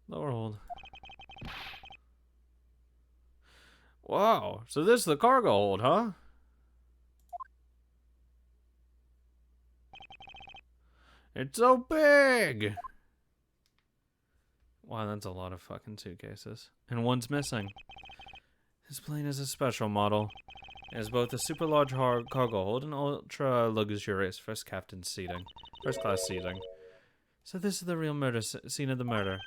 Lower hold. Wow, so this is the cargo hold, huh? It's so big! Wow, that's a lot of fucking suitcases. And one's missing. This plane is a special model. It has both a super large cargo hold and ultra luxurious first class seating. So this is the real murder scene of the murder.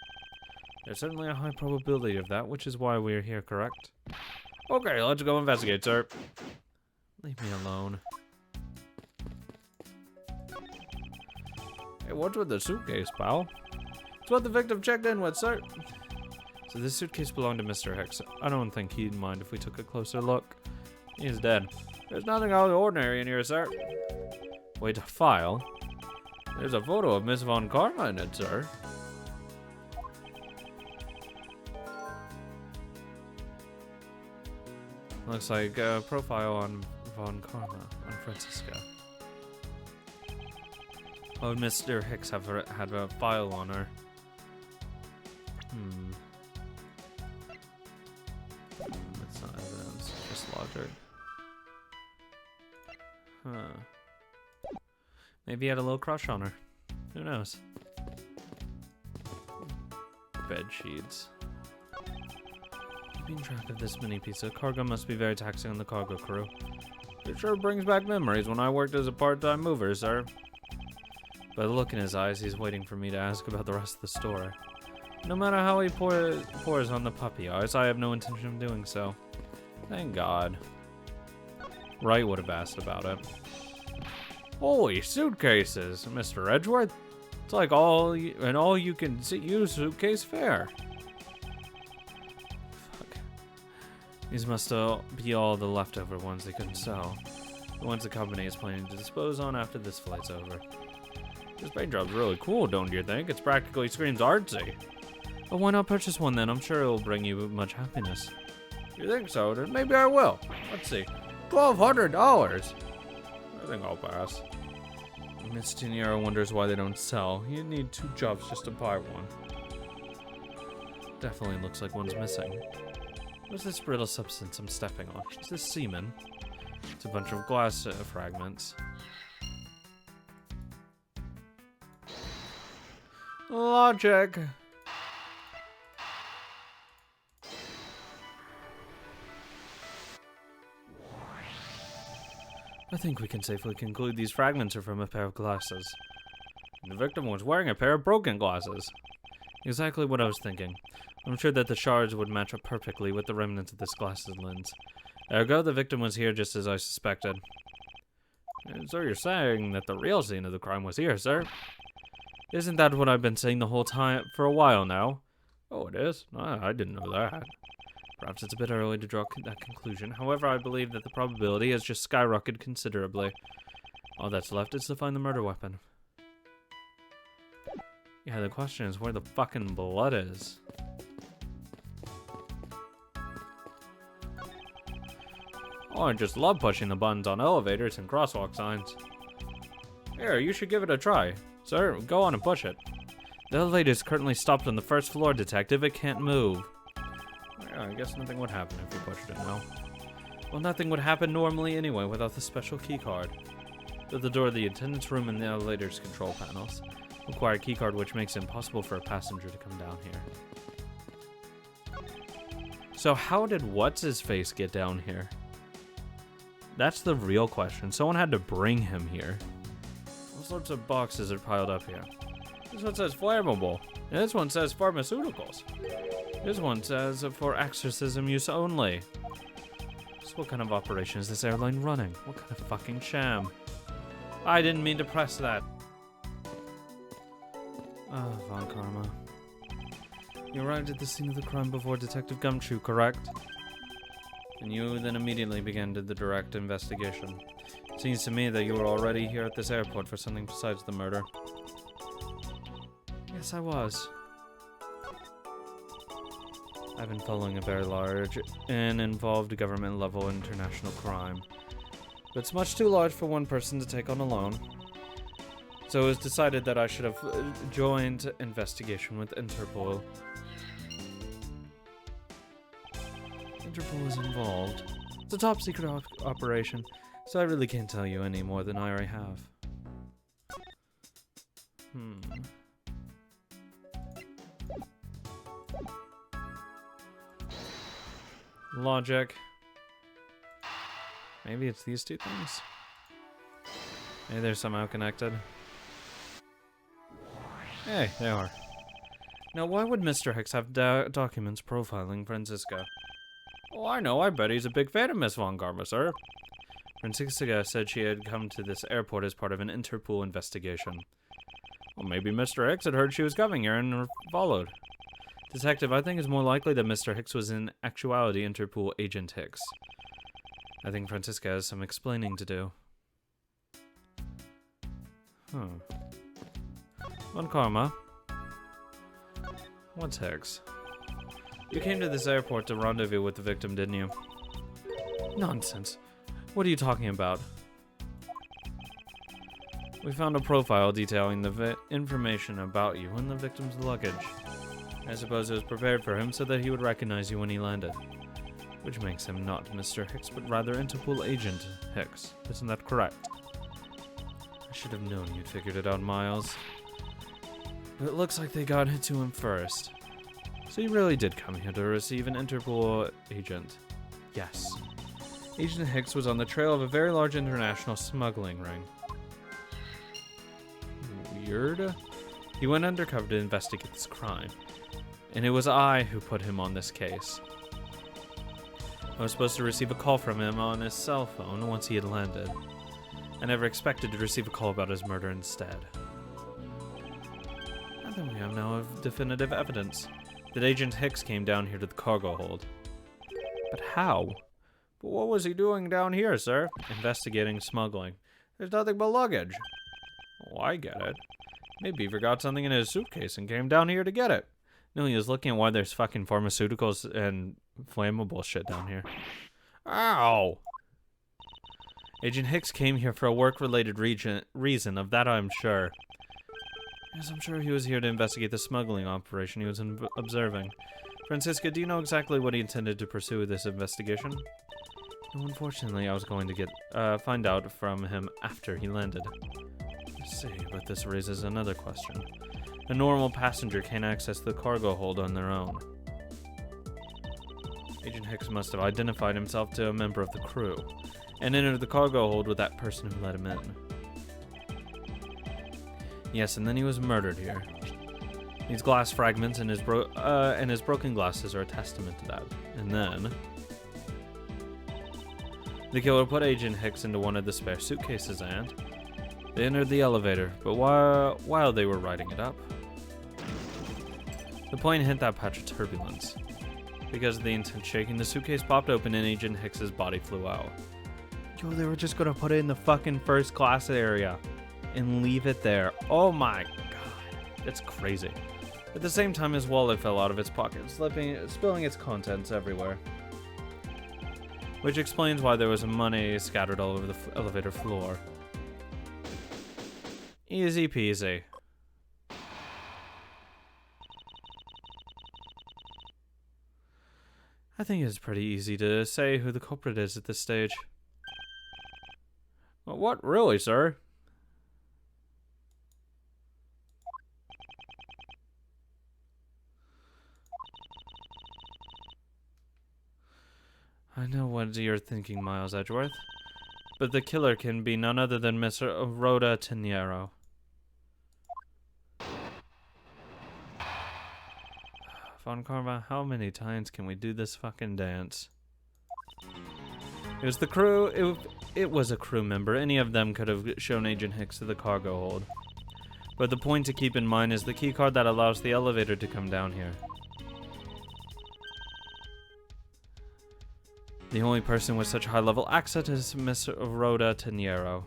There's certainly a high probability of that, which is why we're here, correct? Okay, let's go investigate, sir. Leave me alone. Hey, what's with the suitcase, pal? It's what the victim checked in with, sir. So this suitcase belonged to Mr. Hicks. I don't think he'd mind if we took a closer look. He's dead. There's nothing out of the ordinary in here, sir. Wait, a file? There's a photo of Miss Von Karma in it, sir. Looks like a profile on Von Karma, on Francisca. Why would Mr. Hicks have had a file on her? It's not evidence, just logic. Huh. Maybe he had a little crush on her. Who knows? Bed sheets. Keeping track of this many piece of cargo must be very taxing on the cargo crew. It sure brings back memories when I worked as a part-time mover, sir. By the look in his eyes, he's waiting for me to ask about the rest of the story. No matter how he pours on the puppy eyes, I have no intention of doing so. Thank God. Wright would have asked about it. Holy suitcases, Mr. Edgeworth. It's like all you can use suitcase fare. Fuck. These must be all the leftover ones they couldn't sell. The ones the company is planning to dispose on after this flight's over. This paint job's really cool, don't you think? It's practically screams artsy. But why not purchase one then? I'm sure it will bring you much happiness. You think so? Then maybe I will. Let's see. $1,200. I think I'll pass. Miss Tiniero wonders why they don't sell. You need 2 jobs just to buy one. Definitely looks like one's missing. What's this brittle substance I'm stepping on? Is this semen? It's a bunch of glass fragments. Logic. I think we can safely conclude these fragments are from a pair of glasses. The victim was wearing a pair of broken glasses. Exactly what I was thinking. I'm sure that the shards would match up perfectly with the remnants of this glasses lens. Ergo, the victim was here just as I suspected. So you're saying that the real scene of the crime was here, sir? Isn't that what I've been saying the whole time for a while now? Oh, it is? I didn't know that. Perhaps it's a bit early to draw that conclusion. However, I believe that the probability has just skyrocketed considerably. All that's left is to find the murder weapon. Yeah, the question is where the fucking blood is. Oh, I just love pushing the buttons on elevators and crosswalk signs. Here, you should give it a try. Sir, go on and push it. The elevator is currently stopped on the first floor, detective. It can't move. Yeah, I guess nothing would happen if we pushed it now. Well, nothing would happen normally anyway without the special key card. The door of the attendant's room and the elevator's control panels require a key card, which makes it impossible for a passenger to come down here. So how did what's-his-face get down here? That's the real question. Someone had to bring him here. All sorts of boxes are piled up here. This one says flammable, and this one says pharmaceuticals. This one says for exorcism use only. So what kind of operation is this airline running? What kind of fucking sham? I didn't mean to press that. Ah, Von Karma. You arrived at the scene of the crime before Detective Gumshoe, correct? And you then immediately began the direct investigation. It seems to me that you were already here at this airport for something besides the murder. Yes, I was. I've been following a very large and involved government-level international crime. But it's much too large for one person to take on alone. So it was decided that I should have joined investigation with Interpol. Interpol is involved. It's a top secret operation, so I really can't tell you any more than I already have. Logic. Maybe it's these two things? Maybe they're somehow connected. Hey, they are. Now, why would Mr. Hicks have documents profiling Franziska? Oh, I know. I bet he's a big fan of Miss Von Karma, sir. Franziska said she had come to this airport as part of an Interpol investigation. Well, maybe Mr. Hicks had heard she was coming here and followed. Detective, I think it's more likely that Mr. Hicks was in actuality Interpol agent Hicks. I think Franziska has some explaining to do. Von Karma. What's Hicks? You came to this airport to rendezvous with the victim, didn't you? Nonsense. What are you talking about? We found a profile detailing the information about you in the victim's luggage. I suppose it was prepared for him so that he would recognize you when he landed. Which makes him not Mr. Hicks, but rather Interpol agent Hicks. Isn't that correct? I should have known you'd figured it out, Miles. But it looks like they got it to him first. So you really did come here to receive an Interpol agent? Yes. Agent Hicks was on the trail of a very large international smuggling ring. Weird. He went undercover to investigate this crime. And it was I who put him on this case. I was supposed to receive a call from him on his cell phone once he had landed. I never expected to receive a call about his murder instead. I think we have now definitive evidence that Agent Hicks came down here to the cargo hold. But how? But what was he doing down here, sir? Investigating smuggling. There's nothing but luggage. Oh, I get it. Maybe he forgot something in his suitcase and came down here to get it. No, he was looking at why there's fucking pharmaceuticals and flammable shit down here. Ow! Agent Hicks came here for a work-related reason, of that I'm sure. Yes, I'm sure he was here to investigate the smuggling operation he was observing. Franziska, do you know exactly what he intended to pursue with this investigation? No, unfortunately, I was going to find out from him after he landed. I see, but this raises another question. A normal passenger can't access the cargo hold on their own. Agent Hicks must have identified himself to a member of the crew, and entered the cargo hold with that person who let him in. Yes, and then he was murdered here. These glass fragments and his broken glasses are a testament to that. And then the killer put Agent Hicks into one of the spare suitcases and they entered the elevator, but while they were riding it up, the plane hit that patch of turbulence. Because of the intense shaking, the suitcase popped open and Agent Hicks's body flew out. Yo, they were just gonna put it in the fucking first class area and leave it there. Oh my god, it's crazy. At the same time, his wallet fell out of its pocket, spilling its contents everywhere. Which explains why there was money scattered all over the elevator floor. Easy peasy. I think it's pretty easy to say who the culprit is at this stage. Well, what, really, sir? I know what you're thinking, Miles Edgeworth, but the killer can be none other than Miss Rhoda Teniero. Von Karma, how many times can we do this fucking dance? It was the crew. It was a crew member. Any of them could have shown Agent Hicks to the cargo hold. But the point to keep in mind is the key card that allows the elevator to come down here. The only person with such high-level access is Miss Rhoda Teniero.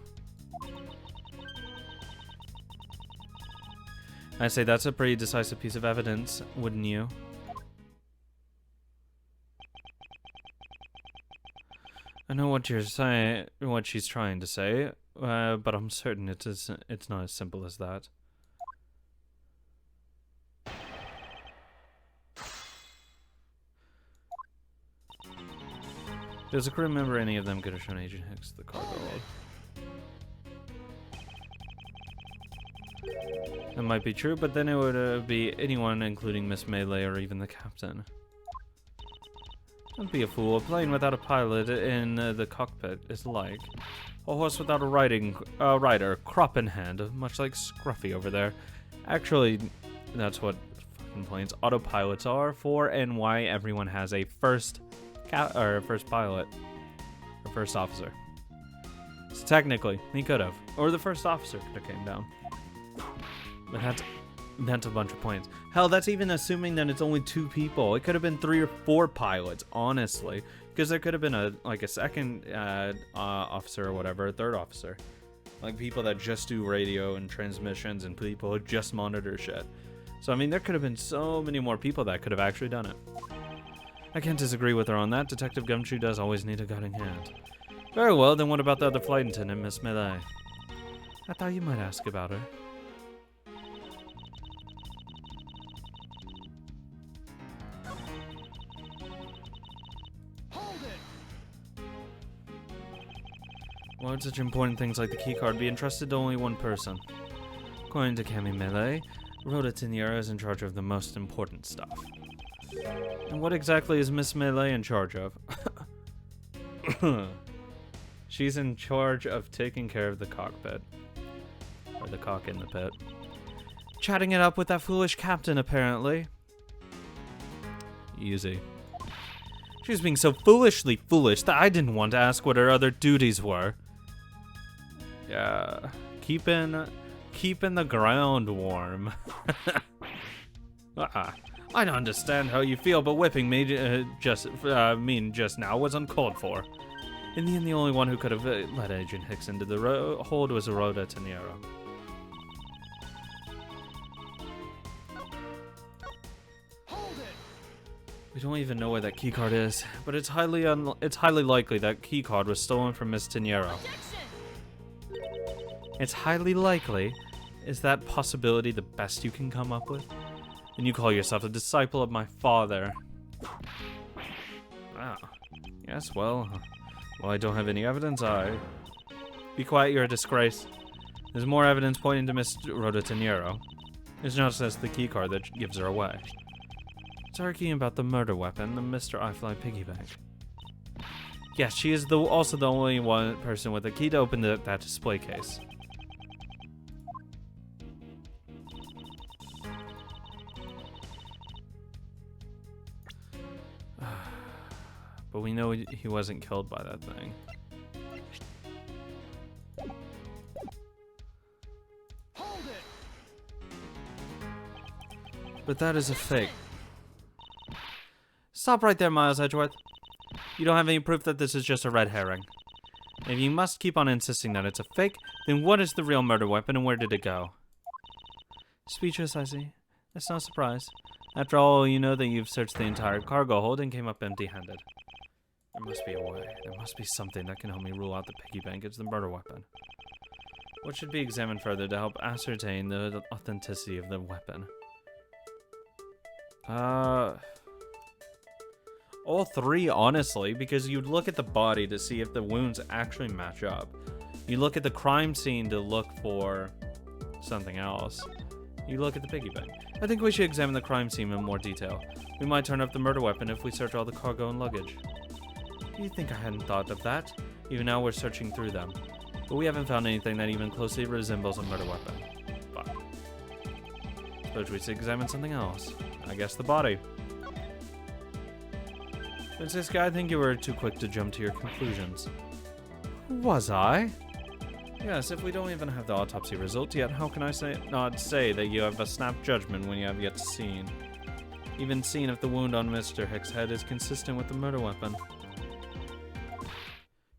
I say that's a pretty decisive piece of evidence, wouldn't you? I know what you're saying, what she's trying to say, but I'm certain it's not as simple as that. Does a crew member, any of them, could have shown Agent Hicks the cargo hold? That might be true, but then it would be anyone, including Miss Melee or even the captain. Don't be a fool. A plane without a pilot in the cockpit is like a horse without a rider, crop in hand, much like Scruffy over there. Actually, that's what fucking planes autopilots are for, and why everyone has a first pilot or first officer. So technically, he could have, or the first officer could have came down. But that's meant a bunch of points. Hell, that's even assuming that it's only 2 people. It could have been 3 or 4 pilots, honestly, because there could have been a second officer or whatever, a third officer, like people that just do radio and transmissions and people who just monitor shit. So I mean, there could have been so many more people that could have actually done it. I can't disagree with her on that. Detective Gumshoe does always need a guiding hand. Very well, then what about the other flight attendant, Miss Melee? I thought you might ask about her. Why would such important things like the keycard be entrusted to only one person? According to Cami Melee, Rhoda Teniera is in charge of the most important stuff. And what exactly is Miss Melee in charge of? She's in charge of taking care of the cockpit. Or the cock in the pit. Chatting it up with that foolish captain, apparently. Easy. She was being so foolishly foolish that I didn't want to ask what her other duties were. Yeah, keeping the ground warm. I don't understand how you feel, but whipping me just now was uncalled for. In the end, the only one who could have let Agent Hicks into the hold was Rhoda Teniera. We don't even know where that keycard is, but it's highly likely that keycard was stolen from Miss Teniera. It's highly likely. Is that possibility the best you can come up with? And you call yourself a disciple of my father. Ah. Yes, well, I don't have any evidence. Be quiet, you're a disgrace. There's more evidence pointing to Miss Rhoda Teniera. It's not just the keycard that gives her away. It's arguing about the murder weapon, the Mr. iFly piggy bank. Yes, she is also the only one person with a key to open that display case. But we know he wasn't killed by that thing. But that is a fake. Stop right there, Miles Edgeworth. You don't have any proof that this is just a red herring. If you must keep on insisting that it's a fake, then what is the real murder weapon and where did it go? Speechless, I see. That's no surprise. After all, you know that you've searched the entire cargo hold and came up empty-handed. There must be a way. There must be something that can help me rule out the piggy bank as the murder weapon. What should be examined further to help ascertain the authenticity of the weapon? All 3, honestly, because you'd look at the body to see if the wounds actually match up. You look at the crime scene to look for something else. You look at the piggy bank. I think we should examine the crime scene in more detail. We might turn up the murder weapon if we search all the cargo and luggage. Do you think I hadn't thought of that? Even now we're searching through them. But we haven't found anything that even closely resembles a murder weapon. Fuck. Suppose we should examine something else. I guess the body. Francisca, I think you were too quick to jump to your conclusions. Was I? Yes, if we don't even have the autopsy results yet, how can I not say that you have a snap judgment when you have yet seen? Even seen if the wound on Mr. Hicks' head is consistent with the murder weapon.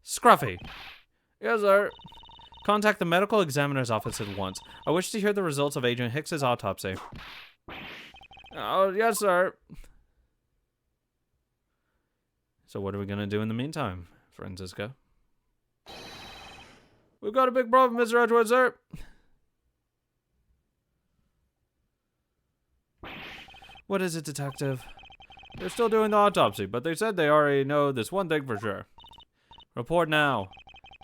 Scruffy! Yes, sir. Contact the medical examiner's office at once. I wish to hear the results of Agent Hicks's autopsy. Oh, yes, sir. So what are we gonna do in the meantime, Francisca? We've got a big problem, Mr. Edgeworth, sir. What is it, detective? They're still doing the autopsy, but they said they already know this one thing for sure. Report now.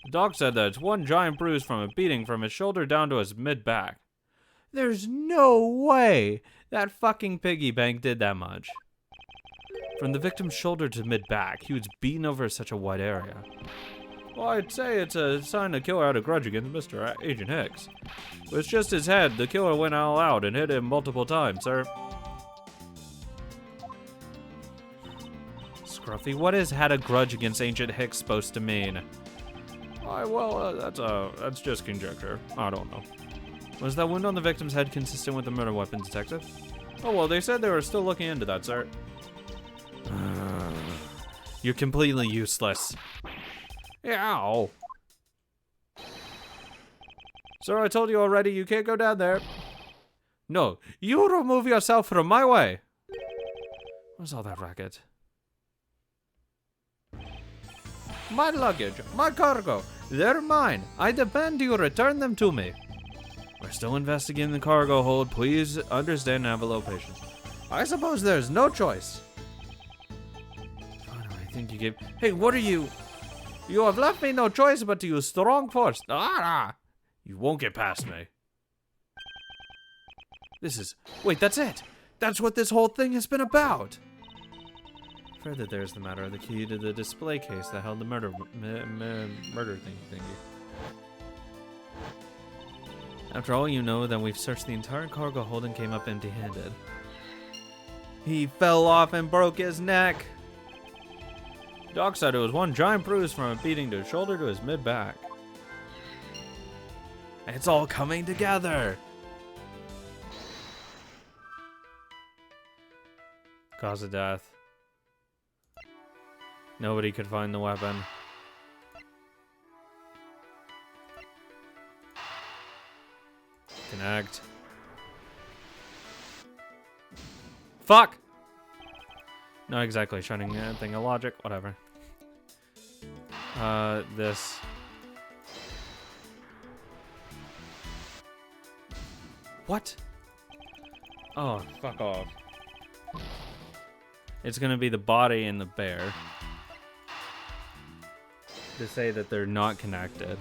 The dog said that it's one giant bruise from a beating from his shoulder down to his mid-back. There's no way that fucking piggy bank did that much. From the victim's shoulder to mid-back, he was beaten over such a wide area. Well, I'd say it's a sign the killer had a grudge against Mr. Agent Hicks. But it's just his head. The killer went all out and hit him multiple times, sir. Scruffy, what is had a grudge against Agent Hicks supposed to mean? That's just conjecture. I don't know. Was that wound on the victim's head consistent with the murder weapon, detective? Oh, well, they said they were still looking into that, sir. You're completely useless. Ow. Sir, I told you already, you can't go down there. No, you remove yourself from my way. What's all that racket? My luggage, my cargo, they're mine. I demand you return them to me. We're still investigating the cargo hold. Please understand and have a little patience. I suppose there's no choice. Fine, I think you gave... Hey, what are you... You have left me no choice but to use strong force. You won't get past me. This is... Wait, that's it. That's what this whole thing has been about. Further, there's the matter of the key to the display case that held the murder thingy. After all, you know that we've searched the entire cargo hold and came up empty-handed. He fell off and broke his neck. Doc said it was one giant bruise from a beating to his shoulder to his mid-back. It's all coming together. Cause of death. Nobody could find the weapon. Connect. Fuck! Not exactly shining anything of logic, whatever. This. What? Oh, fuck off. It's gonna be the body and the bear. To say that they're not connected.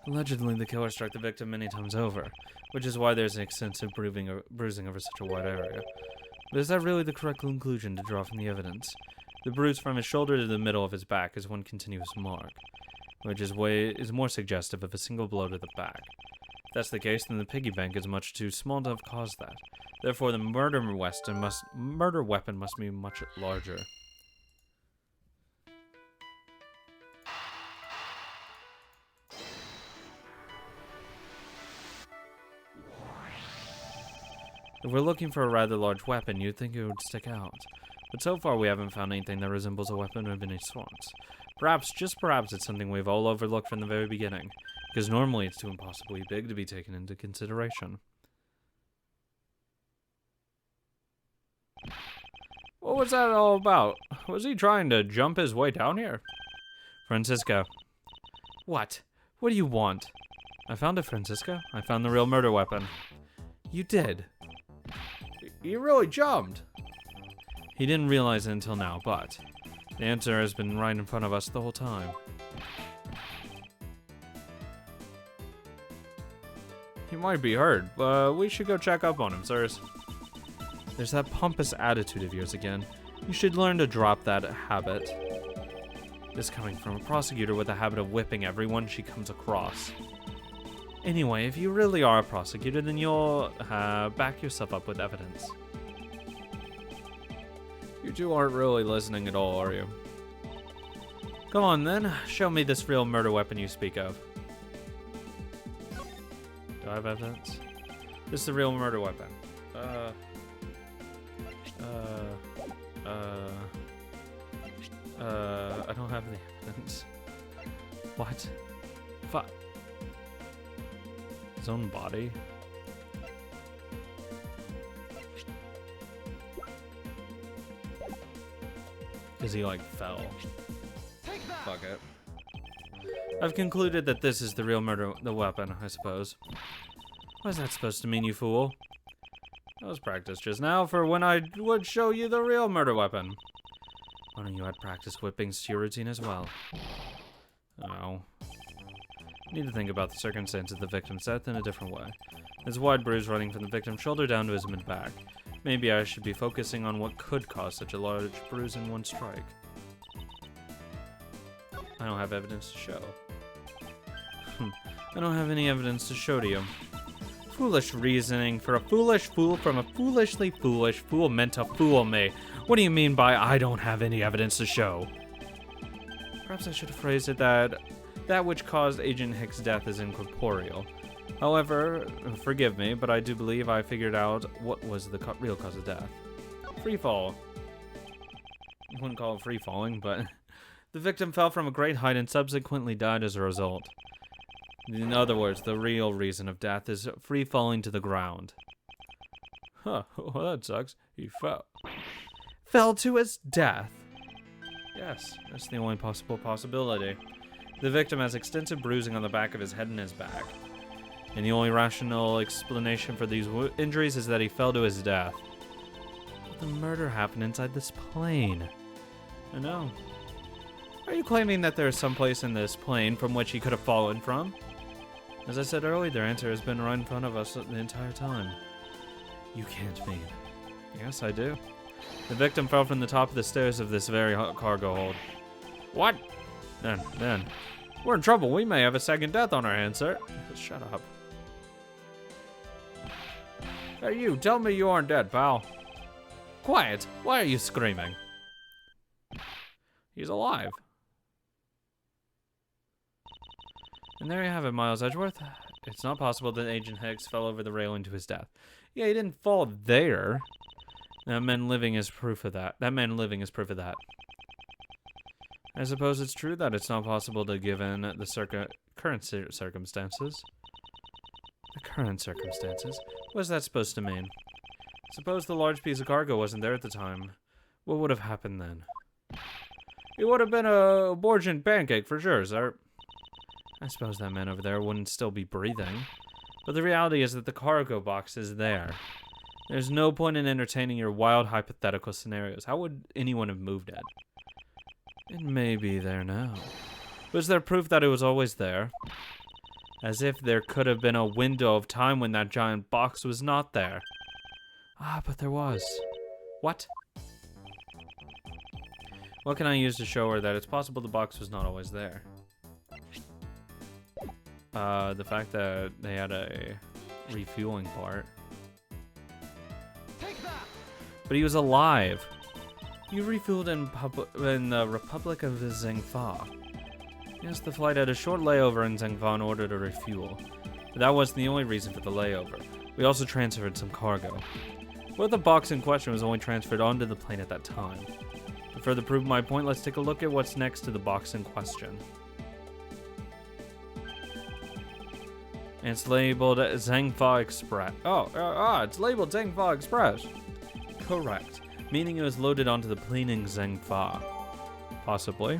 Allegedly, the killer struck the victim many times over, which is why there's an extensive bruising over such a wide area. But is that really the correct conclusion to draw from the evidence? The bruise from his shoulder to the middle of his back is one continuous mark, which is more suggestive of a single blow to the back. If that's the case, then the piggy bank is much too small to have caused that. Therefore, the murder weapon must be much larger. If we're looking for a rather large weapon, you'd think it would stick out. But so far we haven't found anything that resembles a weapon of any sorts. Perhaps, just perhaps, it's something we've all overlooked from the very beginning, because normally it's too impossibly big to be taken into consideration. What was that all about? Was he trying to jump his way down here? Francisco. What? What do you want? I found it, Francisco. I found the real murder weapon. You did? You really jumped. He didn't realize it until now, but the answer has been right in front of us the whole time. He might be hurt, but we should go check up on him, sirs. There's that pompous attitude of yours again. You should learn to drop that habit. This coming from a prosecutor with a habit of whipping everyone she comes across. Anyway, if you really are a prosecutor, then you'll back yourself up with evidence. You two aren't really listening at all, are you? Come on then, show me this real murder weapon you speak of. Do I have evidence? This is the real murder weapon. I don't have the evidence. What? Fuck. His own body? Because he, like, fell. Fuck it. I've concluded that this is the real the weapon, I suppose. What's that supposed to mean, you fool? That was practice just now for when I would show you the real murder weapon. Why don't you add practice whippings to your routine as well? Oh. Need to think about the circumstance of the victim's death in a different way. There's a wide bruise running from the victim's shoulder down to his mid-back. Maybe I should be focusing on what could cause such a large bruise in one strike. I don't have evidence to show. I don't have any evidence to show to you. Foolish reasoning for a foolish fool from a foolishly foolish fool meant to fool me. What do you mean by I don't have any evidence to show? Perhaps I should have phrased it that which caused Agent Hicks' death is incorporeal. However, forgive me, but I do believe I figured out what was the real cause of death. Free fall. I wouldn't call it free falling, but the victim fell from a great height and subsequently died as a result. In other words, the real reason of death is free falling to the ground. Huh, well that sucks. He fell. Fell to his death? Yes, that's the only possible possibility. The victim has extensive bruising on the back of his head and his back. And the only rational explanation for these injuries is that he fell to his death. But the murder happened inside this plane. I know. Are you claiming that there is some place in this plane from which he could have fallen from? As I said earlier, their answer has been right in front of us the entire time. You can't mean. Yes, I do. The victim fell from the top of the stairs of this very cargo hold. What? Then. We're in trouble. We may have a second death on our hands, sir. Just shut up. Hey, you. Tell me you aren't dead, pal. Quiet. Why are you screaming? He's alive. And there you have it, Miles Edgeworth. It's not possible that Agent Hicks fell over the railing to his death. Yeah, he didn't fall there. That man living is proof of that. I suppose it's true that it's not possible to given the current circumstances. The current circumstances? What's that supposed to mean? Suppose the large piece of cargo wasn't there at the time. What would have happened then? It would have been a Borgian pancake for sure, sir. I suppose that man over there wouldn't still be breathing. But the reality is that the cargo box is there. There's no point in entertaining your wild hypothetical scenarios. How would anyone have moved it? It may be there now. Was there proof that it was always there? As if there could have been a window of time when that giant box was not there. Ah, but there was. What? What can I use to show her that it's possible the box was not always there? The fact that they had a refueling part. But he was alive. You refueled in the Republic of Zhengfa. Yes, the flight had a short layover in Zhengfa in order to refuel. But that wasn't the only reason for the layover. We also transferred some cargo. But the box in question was only transferred onto the plane at that time. To further prove my point, let's take a look at what's next to the box in question. And it's labeled Zhengfa Express. It's labeled Zhengfa Express. Correct. Meaning it was loaded onto the plane in Zhengfa. Possibly.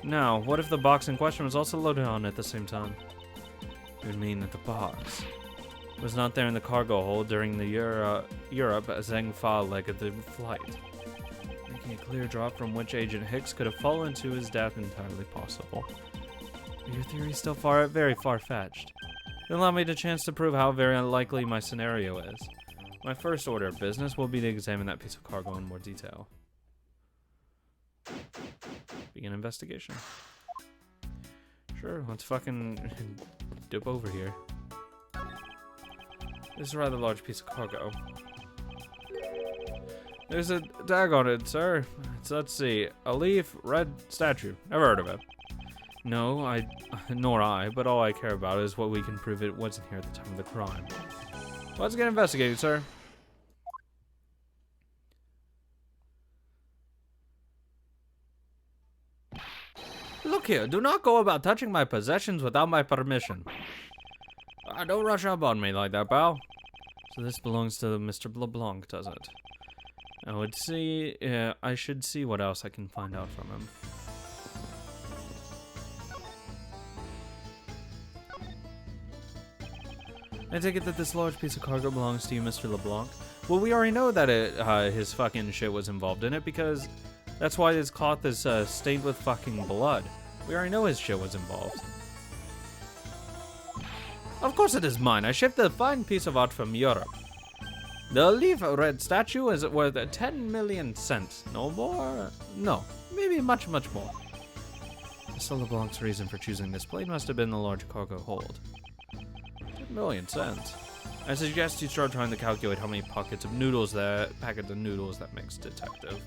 Now, what if the box in question was also loaded on at the same time? It would mean that the box was not there in the cargo hold during the Europe Zhengfa leg of the flight. Making a clear drop from which Agent Hicks could have fallen to his death entirely possible. But your theory is still very far-fetched. It allow me the chance to prove how very unlikely my scenario is. My first order of business will be to examine that piece of cargo in more detail. Begin investigation. Sure, let's fucking dip over here. This is a rather large piece of cargo. There's a tag on it, sir. Let's see. A leaf, red statue. Never heard of it. No, nor I, but all I care about is what we can prove it wasn't here at the time of the crime. Let's get investigated, sir. Look here, do not go about touching my possessions without my permission. Don't rush up on me like that, pal. So this belongs to Mr. LeBlanc, does it? I should see what else I can find out from him. I take it that this large piece of cargo belongs to you, Mr. LeBlanc. Well, we already know that his fucking shit was involved in it because that's why his cloth is stained with fucking blood. We already know his shit was involved. Of course it is mine. I shipped a fine piece of art from Europe. The leaf red statue is worth 10 million cents. No more? No. Maybe much, much more. Mr. LeBlanc's reason for choosing this plane must have been the large cargo hold. 10 million cents. I suggest you start trying to calculate how many packets of noodles that makes detective.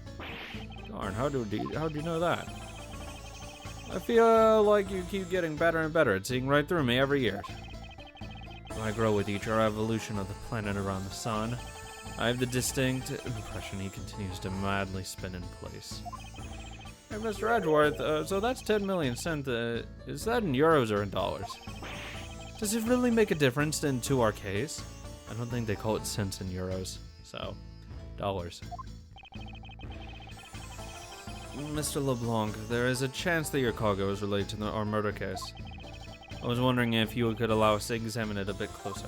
Darn, how'd you know that? I feel like you keep getting better and better at seeing right through me every year. I grow with each revolution of the planet around the sun. I have the distinct impression he continues to madly spin in place. Hey, Mr. Edgeworth, so that's 10 million cents. Is that in euros or in dollars? Does it really make a difference to our case? I don't think they call it cents in euros, so dollars. Mr. LeBlanc, there is a chance that your cargo is related to our murder case. I was wondering if you could allow us to examine it a bit closer.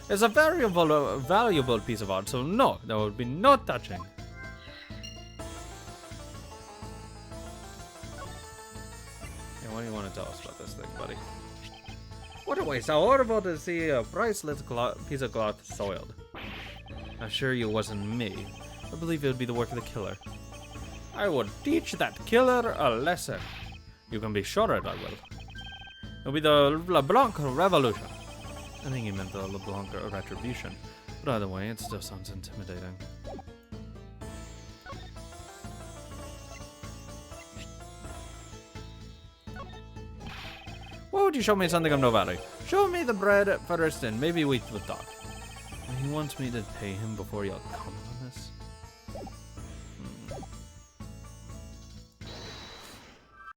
It's a very valuable piece of art, so no, there would be no touching. Hey, what do you want to tell us about this thing, buddy? What a waste. How horrible to see a priceless piece of cloth soiled. I assure you it wasn't me. I believe it would be the work of the killer. I would teach that killer a lesson. You can be sure that I will. It'll be the LeBlanc Revolution. I think he meant the LeBlanc Retribution. But either way, it still sounds intimidating. Why would you show me something of no value? Show me the bread first and maybe we will talk. He wants me to pay him before you'll comment on this.